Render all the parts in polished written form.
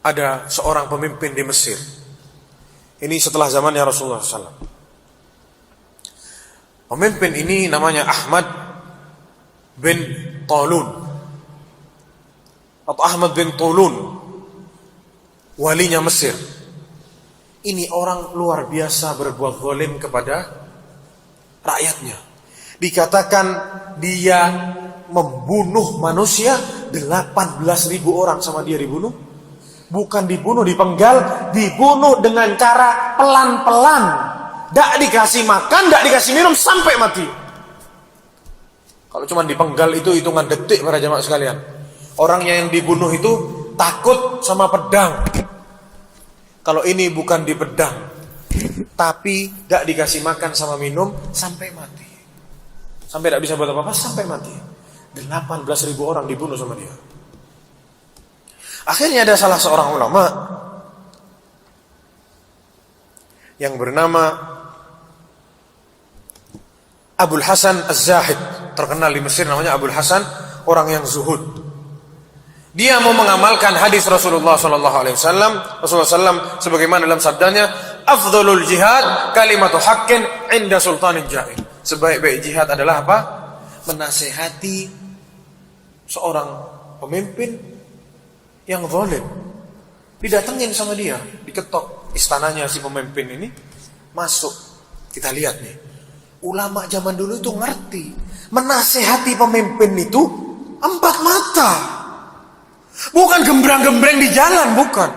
ada seorang pemimpin di Mesir. Ini setelah zamannya Rasulullah SAW. Pemimpin ini namanya Ahmad bin Talun atau Ahmad bin Tulun, walinya Mesir. Ini orang luar biasa berbuat zalim kepada rakyatnya. Dikatakan dia membunuh manusia 18.000 orang sama dia dibunuh. Bukan dibunuh dipenggal, dibunuh dengan cara pelan-pelan. Tidak dikasih makan, tidak dikasih minum sampai mati. Kalau cuma dipenggal itu hitungan detik para jamaah sekalian. Orangnya yang dibunuh itu takut sama pedang. Kalau ini bukan di pedang, tapi tidak dikasih makan sama minum sampai mati. Sampai tidak bisa buat apa-apa sampai mati. 18.000 orang dibunuh sama dia. Akhirnya ada salah seorang ulama yang bernama Abul Hasan Az-Zahid, terkenal di Mesir namanya Abul Hasan, orang yang zuhud. Dia mau mengamalkan hadis Rasulullah SAW. Rasulullah SAW sebagaimana dalam sabdanya, afdhalul jihad kalimatu haqqin inda sultanin jahil. Sebaik-baik jihad adalah apa? Menasehati seorang pemimpin yang zalim. Didatengin sama dia, diketok istananya si pemimpin ini, masuk. Kita lihat nih, ulama zaman dulu itu ngerti, menasehati pemimpin itu 4 mata, bukan gembrang-gembreng di jalan, bukan.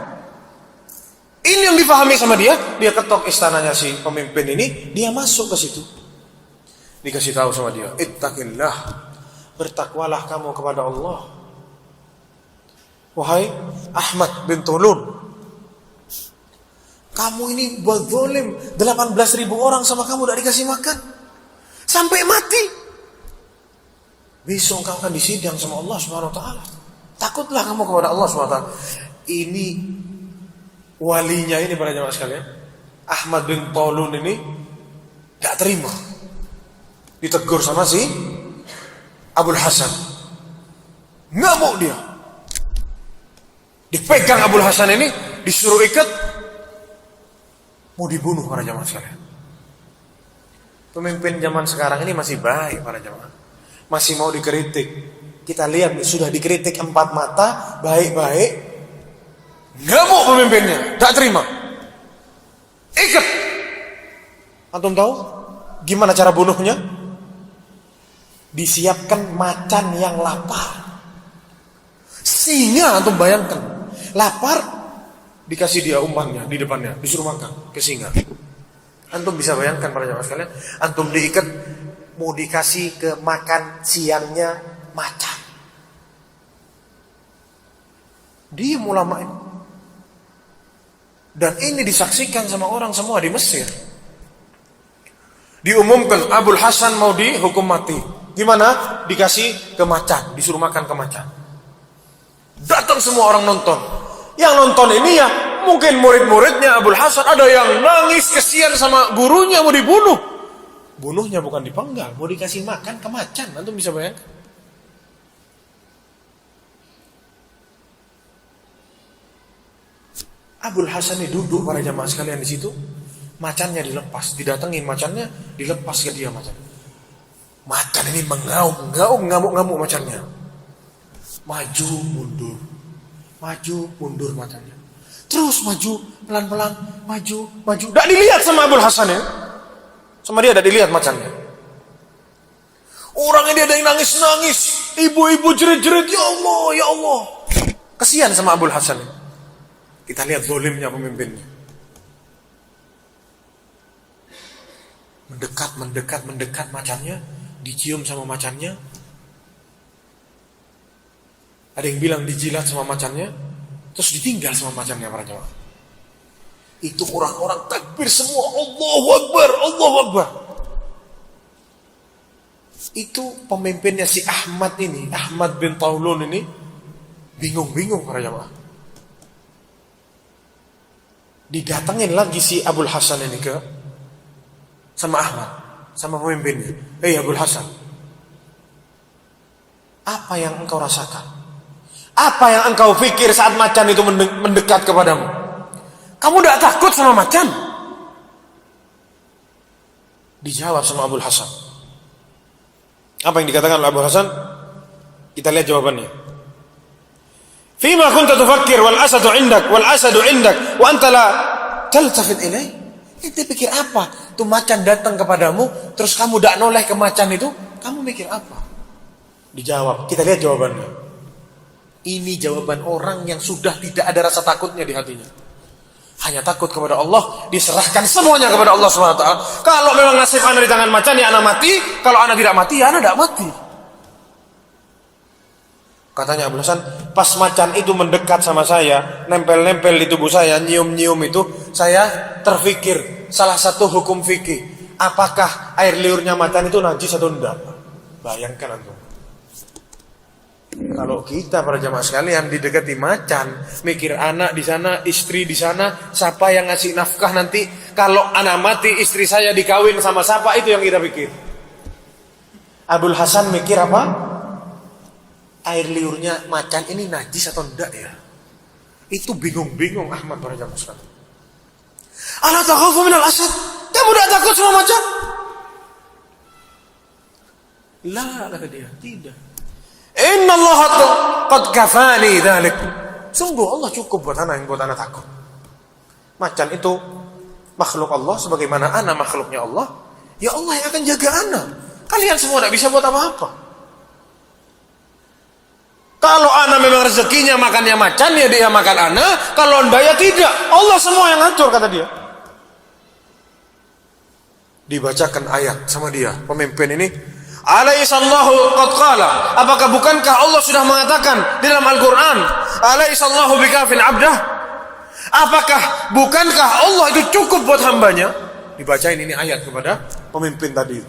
Ini yang difahami sama dia. Dia ketok istananya si pemimpin ini, dia masuk ke situ. Dikasih tahu sama dia, ittaqillah, bertakwalah kamu kepada Allah. Wahai Ahmad bin Tulun, kamu ini buat zalim, 18.000 orang sama kamu tidak dikasih makan sampai mati. Besok kamu akan disidang sama Allah Subhanahu wa taala. Takutlah kamu kepada Allah Subhanahu wa taala. Ini walinya ini para jamaah sekalian, Ahmad bin Tulun ini tidak terima. Ditegur sama si Abul Hasan. Ngamuk dia. Dipegang Abul Hasan ini, disuruh ikat, mau dibunuh para jamaah sekalian. Pemimpin zaman sekarang ini masih baik para jamaah, masih mau dikritik. Kita lihat sudah dikritik 4 mata, baik-baik, ngamuk pemimpinnya, tak terima, ikat. Antum tahu gimana cara bunuhnya? Disiapkan macan yang lapar. Singa, antum bayangkan, lapar, dikasih dia umpannya di depannya, disuruh makan ke singa. Antum bisa bayangkan para jamaah sekalian, antum diikat, mau dikasih ke makan siangnya macan. Dia ulama ini. Dan ini disaksikan sama orang semua di Mesir. Diumumkan Abul Hasan mau dihukum mati. Gimana? Dikasih ke macan, disuruh makan ke macan. Datang semua orang nonton. Yang nonton ini ya mungkin murid-muridnya Abul Hasan, ada yang nangis kesian sama gurunya mau dibunuh. Bunuhnya bukan dipenggal, mau dikasih makan ke macan. Antum bisa bayangkan? Abul Hasan ini duduk para jamaah sekalian di situ. Macannya dilepas, didatengin macannya, dilepas ke dia macan. Macan ini mengamuk-ngamuk macannya. Maju mundur, maju mundur macannya. Terus maju pelan-pelan, maju. Tidak dilihat sama Abul Hasan ya, sama dia tidak dilihat macannya. Orang ini ada yang nangis-nangis, ibu-ibu jerit-jerit, ya Allah. Kesian sama Abul Hasan ya. Kita lihat zalimnya pemimpinnya. Mendekat macannya, dicium sama macannya. Ada yang bilang dijilat sama macannya, terus ditinggal sama macannya para jamaah. Itu orang-orang takbir semua, Allahu Akbar. Itu pemimpinnya si Ahmad ini, Ahmad bin Tulun ini, bingung para jamaah. Didatengin lagi si Abul Hasan ini sama Ahmad, sama pemimpinnya. Abul Hasan, apa yang engkau rasakan? Apa yang engkau pikir saat macan itu mendekat kepadamu? Kamu tidak takut sama macan? Dijawab sama Abul Hasan. Apa yang dikatakan oleh Abul Hasan? Kita lihat jawabannya. Fima kunta tufakkir wal asadu indak wa anta la taltafit ilaih. Ente pikir apa? Tuh macan datang kepadamu, terus kamu tidak noleh ke macan itu, kamu mikir apa? Dijawab. Kita lihat jawabannya. Ini jawaban orang yang sudah tidak ada rasa takutnya di hatinya. Hanya takut kepada Allah, diserahkan semuanya kepada Allah SWT. Kalau memang nasib anak di tangan macan, ya anak mati. Kalau anak tidak mati, ya anak tidak mati. Katanya Abul Hasan, pas macan itu mendekat sama saya, nempel-nempel di tubuh saya, nyium-nyium itu, saya terfikir salah satu hukum fikih. Apakah air liurnya macan itu najis atau tidak? Bayangkan antum. Kalau kita para jamaah sekalian didekati macan, mikir anak di sana, istri di sana, siapa yang ngasih nafkah nanti? Kalau anak mati, istri saya dikawin sama siapa? Itu yang kita pikir. Abul Hasan mikir apa? Air liurnya macan ini najis atau enggak ya? Itu bingung-bingung Ahmad para jamaah sekalian. Ala takhafu minal asad? Kamu tidak takut sama macan? La, kata dia, tidak. Inna Allah qad kafani dzalik. Sungguh Allah cukup buat anak yang buat anak takut. Macan itu makhluk Allah sebagaimana anak makhluknya Allah. Ya Allah yang akan jaga anak. Kalian semua tidak bisa buat apa-apa. Kalau anak memang rezekinya makannya macan, ya dia makan anak. Kalau enggak ya tidak. Allah semua yang ngatur, kata dia. Dibacakan ayat sama dia, pemimpin ini. Alaihissallahu qad qala. Apakah bukankah Allah sudah mengatakan di dalam Al-Quran, Alaihissallahu bikafin abdah? Apakah bukankah Allah itu cukup buat hambanya? Dibacain ini ayat kepada pemimpin tadi.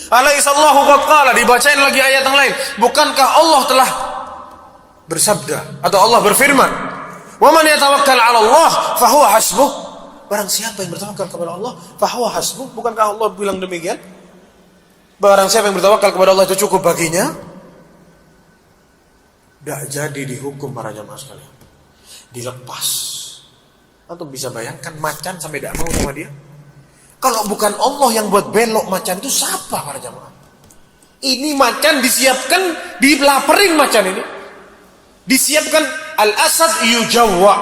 Alaihissallahu qad qala. Dibacain lagi ayat yang lain. Bukankah Allah telah bersabda atau Allah berfirman, wa man yatawakkal 'ala Allah fahuwa hasbuh. Barang siapa yang bertawakal kepada Allah, fahuwa hasbuh. Bukankah Allah bilang demikian? Barang siapa yang bertawakal kepada Allah itu cukup baginya. Tidak jadi dihukum para jamaah sekalian, dilepas. Antum bisa bayangkan macan sampai tidak mau sama dia. Kalau bukan Allah yang buat belok macan itu, siapa para jamaah? Ini macan disiapkan, dilaparin macan ini. Disiapkan al-asad yujawwa.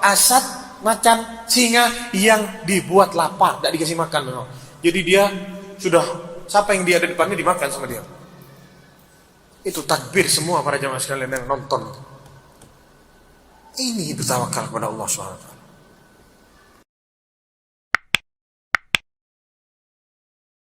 Asad, macan, singa yang dibuat lapar, tidak dikasih makan memang. Jadi dia sudah, siapa yang dia ada depannya dimakan sama dia. Itu takbir semua para jamaah sekalian yang nonton. Ini bertawakal kepada Allah SWT.